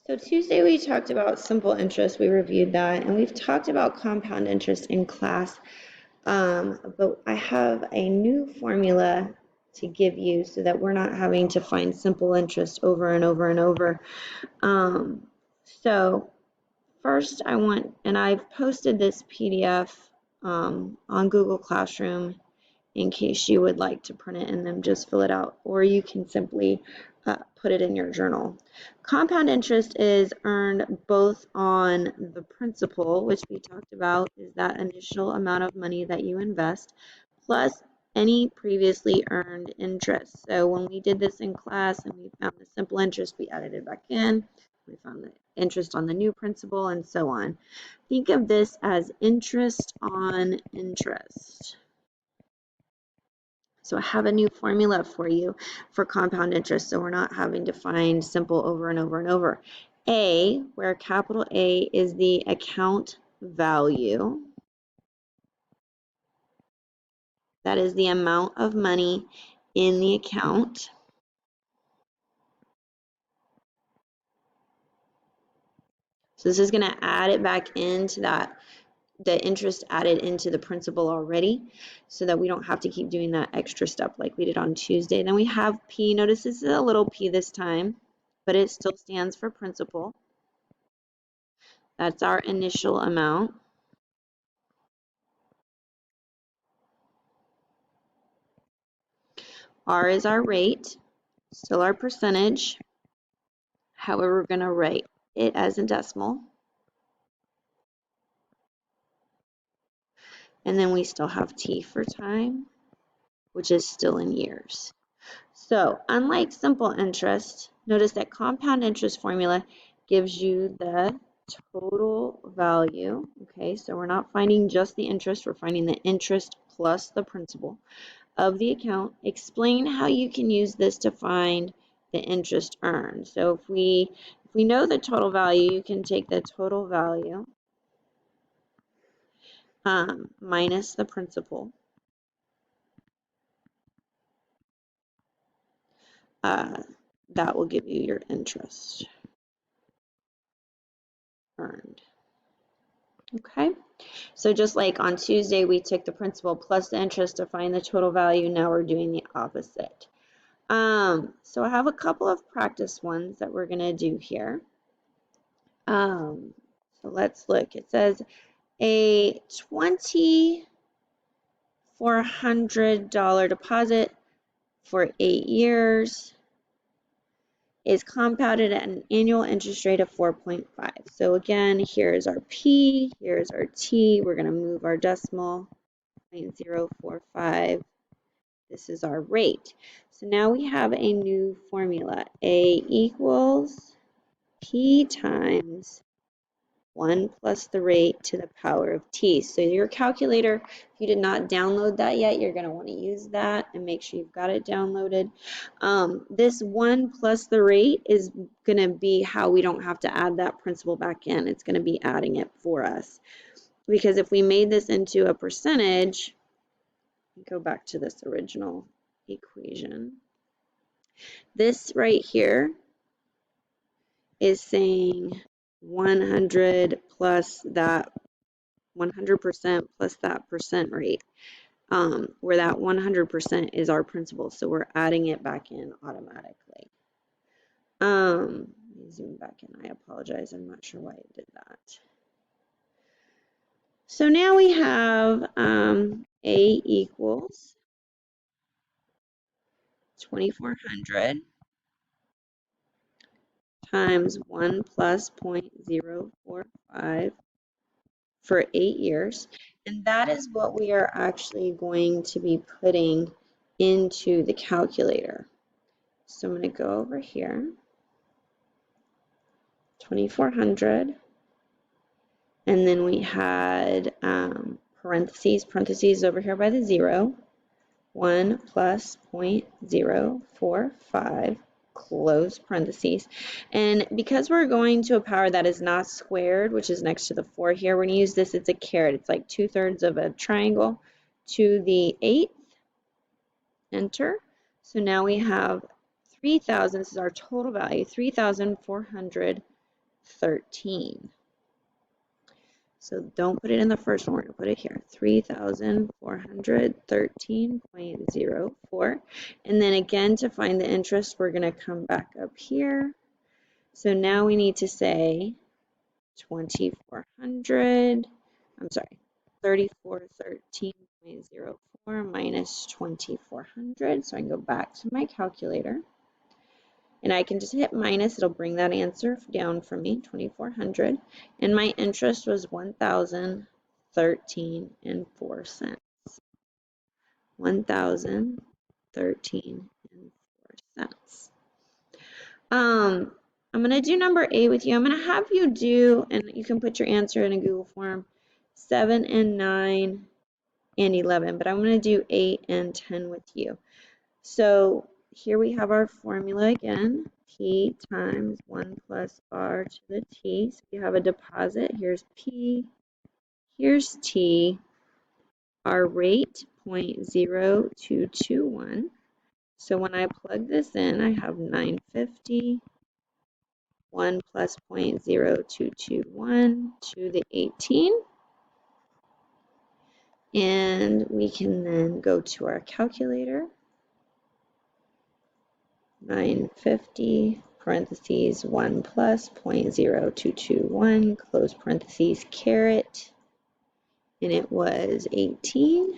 So Tuesday we talked about simple interest, we reviewed that, and we've talked about compound interest in class. But I have a new formula to give you so that we're not having to find simple interest over and over and over. So first I want, and I've posted this PDF on Google Classroom in case you would like to print it and then just fill it out, or you can simply put it in your journal. Compound interest is earned both on the principal, which we talked about is that initial amount of money that you invest, plus any previously earned interest. So when we did this in class and we found the simple interest, we added it back in. We found the interest on the new principal and so on. Think of this as interest on interest. So I have a new formula for you for compound interest, so we're not having to find simple over and over and over. A, where capital A is the account value. That is the amount of money in the account. So this is going to add it back into that, the interest added into the principal already, so that we don't have to keep doing that extra step like we did on Tuesday. Then we have P. Notice this is a little p this time, but it still stands for principal. That's our initial amount. R is our rate, still our percentage. However, we're going to write it as a decimal. And then we still have T for time, which is still in years. So unlike simple interest, notice that compound interest formula gives you the total value. Okay, so we're not finding just the interest, we're finding the interest plus the principal of the account. Explain how you can use this to find the interest earned. So if we know the total value, you can take the total value minus the principal. That will give you your interest earned. Okay, so just like on Tuesday, we took the principal plus the interest to find the total value. Now we're doing the opposite. So I have a couple of practice ones that we're going to do here. So let's look. It says a $2,400 deposit for 8 years is compounded at an annual interest rate of 4.5. So again, here's our P, here's our T. We're going to move our decimal, 0.045. This is our rate. So now we have a new formula. A equals P times 1 plus the rate to the power of T. So your calculator, if you did not download that yet, you're going to want to use that and make sure you've got it downloaded. This 1 plus the rate is going to be how we don't have to add that principal back in. It's going to be adding it for us. Because if we made this into a percentage, go back to this original equation. This right here is saying 100 plus that 100% plus that percent rate, where that 100% is our principal, so we're adding it back in automatically. Let me zoom back in. I apologize. I'm not sure why it did that. So now we have A equals 2,400 times 1 plus 0.045 for 8 years. And that is what we are actually going to be putting into the calculator. So I'm going to go over here, 2,400, and then we had parentheses over here by the 0, 1 plus 0.045, close parentheses. And because we're going to a power that is not squared, which is next to the 4 here, we're going to use this, it's a caret. It's like 2/3 of a triangle to the 8th. Enter. So now we have 3,000, this is our total value, 3,400 13. So don't put it in the first one, we're going to put it here, 3,413.04. And then again, to find the interest, we're going to come back up here. So now we need to say 2,400, I'm sorry, 3,413.04 minus 2,400. So I can go back to my calculator. And I can just hit minus, it'll bring that answer down for me, 2,400. And my interest was $1,013.04 cents. $1,013.04. I'm going to do number 8 with you. I'm going to have you do, and you can put your answer in a Google form, 7 and 9 and 11, but I'm going to do 8 and 10 with you. So here we have our formula again, P times 1 plus R to the T. So you have a deposit, here's P, here's T, our rate 0.0221. So when I plug this in, I have 950, 1 plus 0.0221 to the 18. And we can then go to our calculator. 950 parentheses 1 plus 0.0221 close parentheses caret, and it was 18.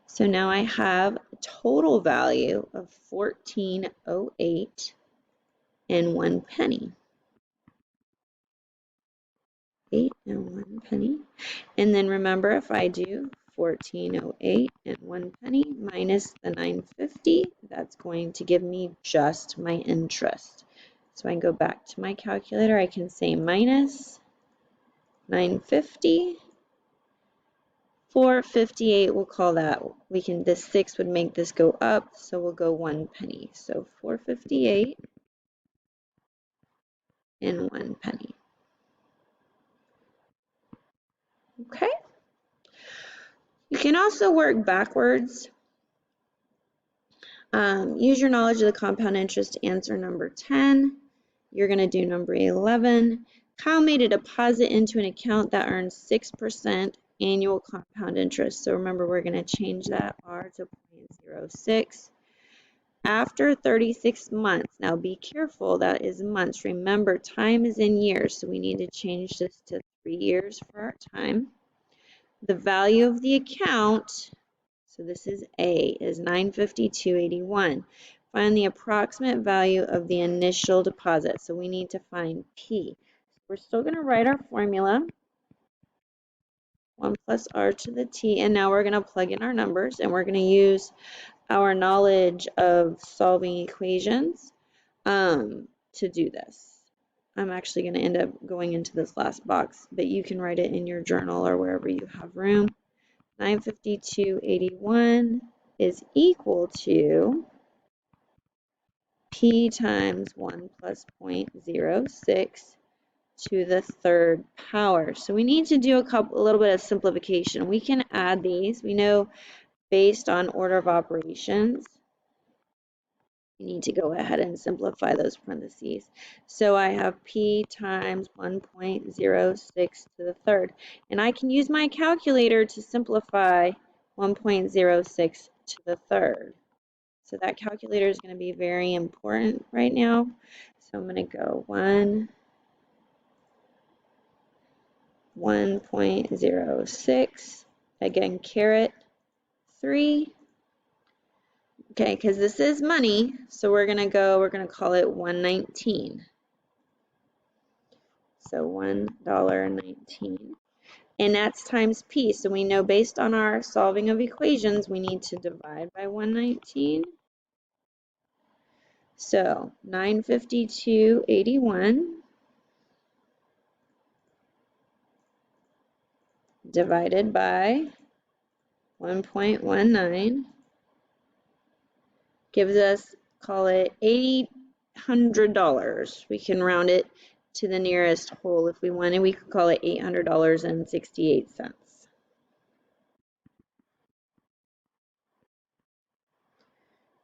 So now I have a total value of 1408 and 1 penny. 8 and 1 penny. And then remember, if I do 1408 and 1 penny minus the 950, that's going to give me just my interest. So I can go back to my calculator, I can say minus 950, 458, we'll call that, this 6 would make this go up, so we'll go 1 penny. So 458 and 1 penny. Okay. You can also work backwards. Use your knowledge of the compound interest to answer number 10. You're going to do number 11. Kyle made a deposit into an account that earns 6% annual compound interest. So remember, we're going to change that R to 0.06. After 36 months, now be careful, that is months. Remember, time is in years, so we need to change this to 3 years for our time. The value of the account, so this is A, is $952.81. Find the approximate value of the initial deposit. So we need to find P. We're still going to write our formula, 1 plus R to the T, and now we're going to plug in our numbers, and we're going to use our knowledge of solving equations to do this. I'm actually going to end up going into this last box, but you can write it in your journal or wherever you have room. 952.81 is equal to P times 1 plus 0.06 to the third power. So we need to do a little bit of simplification. We can add these. We know based on order of operations, you need to go ahead and simplify those parentheses. So I have P times 1.06 to the third. And I can use my calculator to simplify 1.06 to the third. So that calculator is going to be very important right now. So I'm going to go 1.06, again, caret 3. Okay, because this is money, so we're going to call it 119. So $1.19. And that's times P. So we know based on our solving of equations, we need to divide by 119. So 952.81 divided by 1.19 gives us, call it $800. We can round it to the nearest whole if we wanted. We could call it $800.68.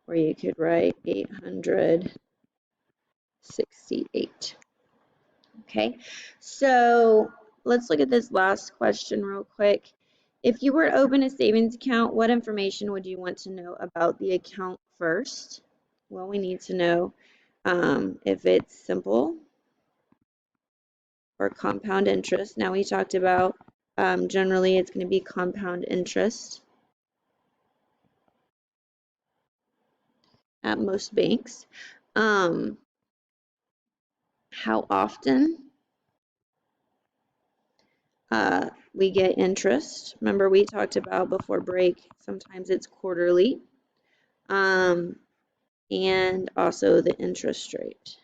Or you could write 868. Okay, so let's look at this last question real quick. If you were to open a savings account, what information would you want to know about the account first? Well, we need to know if it's simple or compound interest. Now we talked about generally it's going to be compound interest at most banks. How often we get interest. Remember we talked about before break, sometimes it's quarterly. And also the interest rate.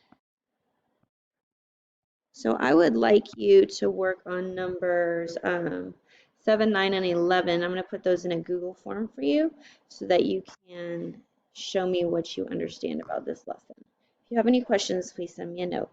So I would like you to work on numbers 7, 9, and 11. I'm going to put those in a Google form for you so that you can show me what you understand about this lesson. If you have any questions, please send me a note.